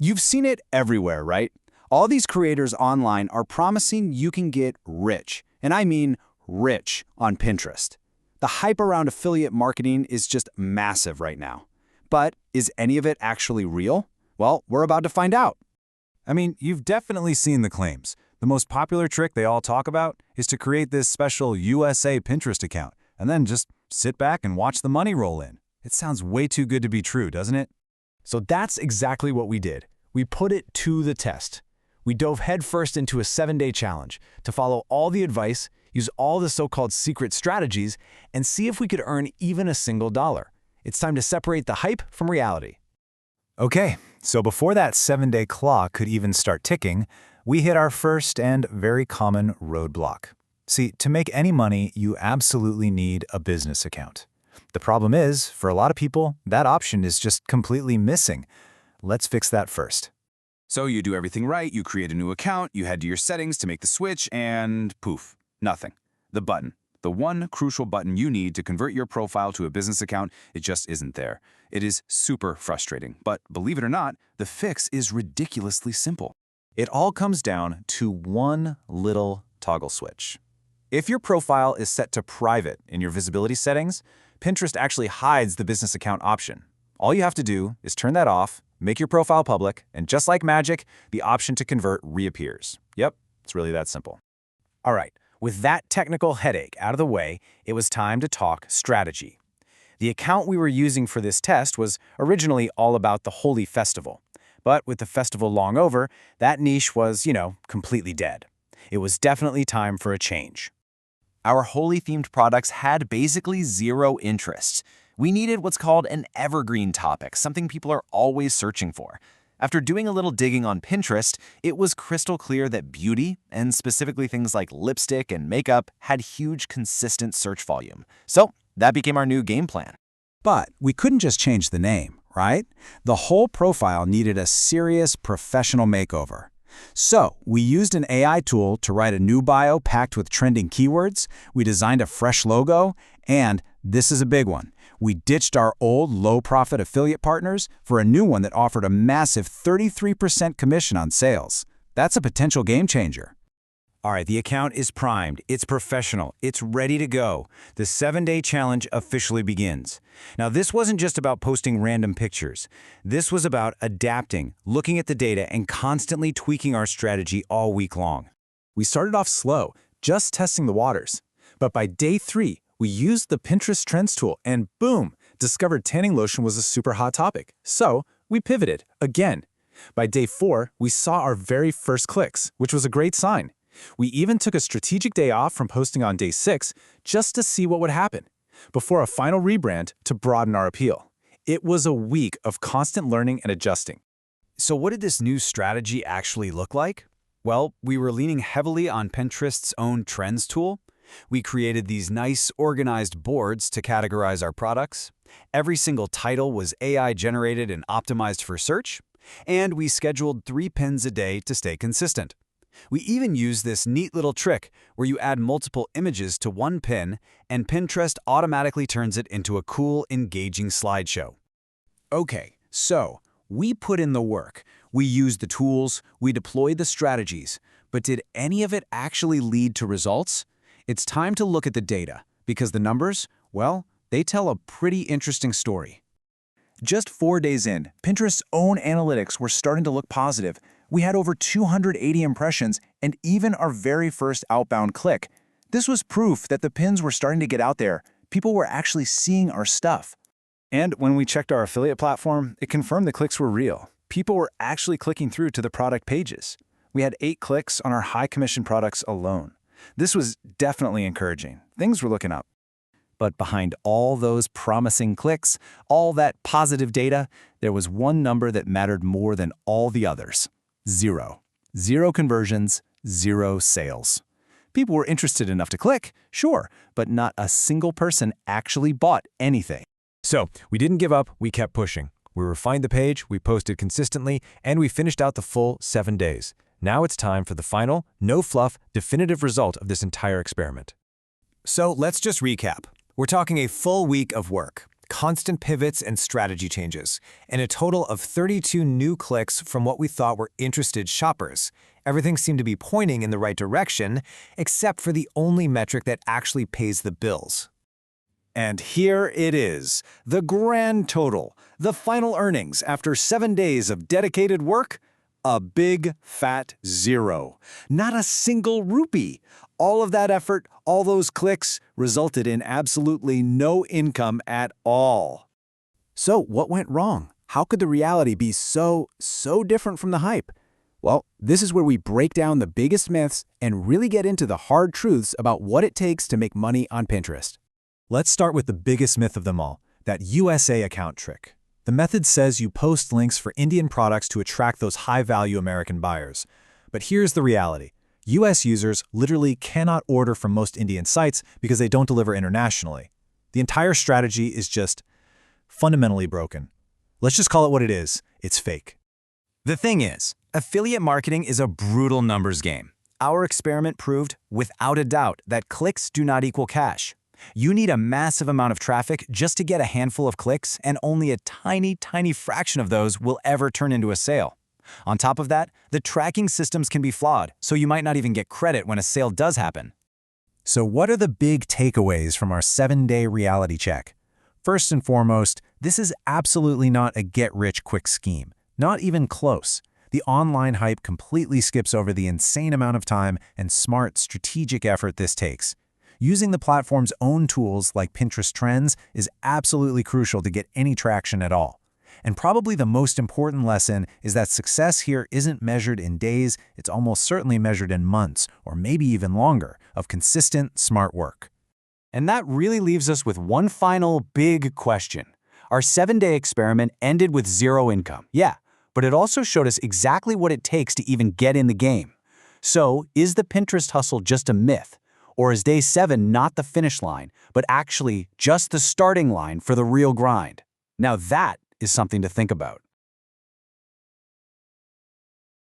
You've seen it everywhere, right? All these creators online are promising you can get rich, and I mean rich, on Pinterest. The hype around affiliate marketing is just massive right now. But is any of it actually real? Well, we're about to find out. I mean, you've definitely seen the claims. The most popular trick they all talk about is to create this special USA Pinterest account and then just sit back and watch the money roll in. It sounds way too good to be true, doesn't it? So that's exactly what we did. We put it to the test. We dove headfirst into a 7-day challenge to follow all the advice, use all the so-called secret strategies, and see if we could earn even a single dollar. It's time to separate the hype from reality. Okay, so before that 7-day clock could even start ticking, we hit our first and very common roadblock. See, to make any money, you absolutely need a business account. The problem is, for a lot of people, that option is just completely missing. Let's fix that first. So you do everything right, you create a new account, you head to your settings to make the switch, and poof, nothing. The button. The one crucial button you need to convert your profile to a business account, it just isn't there. It is super frustrating, but believe it or not, the fix is ridiculously simple. It all comes down to one little toggle switch. If your profile is set to private in your visibility settings, Pinterest actually hides the business account option. All you have to do is turn that off, make your profile public, and just like magic, the option to convert reappears. Yep, it's really that simple. All right, with that technical headache out of the way, it was time to talk strategy. The account we were using for this test was originally all about the Holy Festival. But with the festival long over, that niche was, completely dead. It was definitely time for a change. Our Holy-themed products had basically zero interest. We needed what's called an evergreen topic, something people are always searching for. After doing a little digging on Pinterest, it was crystal clear that beauty, and specifically things like lipstick and makeup, had huge consistent search volume. So that became our new game plan. But we couldn't just change the name, right? The whole profile needed a serious professional makeover. So we used an AI tool to write a new bio packed with trending keywords, we designed a fresh logo, and this is a big one. We ditched our old low-profit affiliate partners for a new one that offered a massive 33% commission on sales. That's a potential game changer. All right, the account is primed, it's professional, it's ready to go. The 7-day challenge officially begins. Now, this wasn't just about posting random pictures. This was about adapting, looking at the data, and constantly tweaking our strategy all week long. We started off slow, just testing the waters. But by day 3, we used the Pinterest Trends tool and boom, discovered tanning lotion was a super hot topic. So we pivoted again. By day 4, we saw our very first clicks, which was a great sign. We even took a strategic day off from posting on day 6 just to see what would happen, before a final rebrand to broaden our appeal. It was a week of constant learning and adjusting. So what did this new strategy actually look like? Well, we were leaning heavily on Pinterest's own Trends tool. We created these nice, organized boards to categorize our products. Every single title was AI-generated and optimized for search. And we scheduled 3 pins a day to stay consistent. We even used this neat little trick where you add multiple images to one pin and Pinterest automatically turns it into a cool, engaging slideshow. Okay, so we put in the work. We used the tools, we deployed the strategies, but did any of it actually lead to results? It's time to look at the data, because the numbers, well, they tell a pretty interesting story. Just 4 days in, Pinterest's own analytics were starting to look positive. We had over 280 impressions and even our very first outbound click. This was proof that the pins were starting to get out there. People were actually seeing our stuff. And when we checked our affiliate platform, it confirmed the clicks were real. People were actually clicking through to the product pages. We had 8 clicks on our high-commission products alone. This was definitely encouraging. Things were looking up. But behind all those promising clicks, all that positive data, there was one number that mattered more than all the others. 0. 0 conversions, 0 sales. People were interested enough to click, sure, but not a single person actually bought anything. So we didn't give up, we kept pushing. We refined the page, we posted consistently, and we finished out the full 7 days. Now it's time for the final, no-fluff, definitive result of this entire experiment. So let's just recap. We're talking a full week of work. constant pivots and strategy changes, and a total of 32 new clicks from what we thought were interested shoppers. Everything seemed to be pointing in the right direction, except for the only metric that actually pays the bills. And here it is, the grand total, the final earnings after 7 days of dedicated work. A big, fat zero. Not a single rupee. All of that effort, all those clicks, resulted in absolutely no income at all. So what went wrong? How could the reality be so different from the hype? Well, this is where we break down the biggest myths and really get into the hard truths about what it takes to make money on Pinterest. Let's start with the biggest myth of them all, that USA account trick. The method says you post links for Indian products to attract those high-value American buyers. But here's the reality. US users literally cannot order from most Indian sites because they don't deliver internationally. The entire strategy is just fundamentally broken. Let's just call it what it is. It's fake. The thing is, affiliate marketing is a brutal numbers game. Our experiment proved, without a doubt, that clicks do not equal cash. You need a massive amount of traffic just to get a handful of clicks, and only a tiny fraction of those will ever turn into a sale. On top of that, the tracking systems can be flawed, so you might not even get credit when a sale does happen. So what are the big takeaways from our 7-day reality check? First and foremost, this is absolutely not a get-rich-quick scheme. Not even close. The online hype completely skips over the insane amount of time and smart, strategic effort this takes. Using the platform's own tools like Pinterest Trends is absolutely crucial to get any traction at all. And probably the most important lesson is that success here isn't measured in days, it's almost certainly measured in months, or maybe even longer, of consistent, smart work. And that really leaves us with one final big question. Our 7-day experiment ended with zero income, yeah, but it also showed us exactly what it takes to even get in the game. So, is the Pinterest hustle just a myth? Or is day 7 not the finish line, but actually just the starting line for the real grind? Now that is something to think about.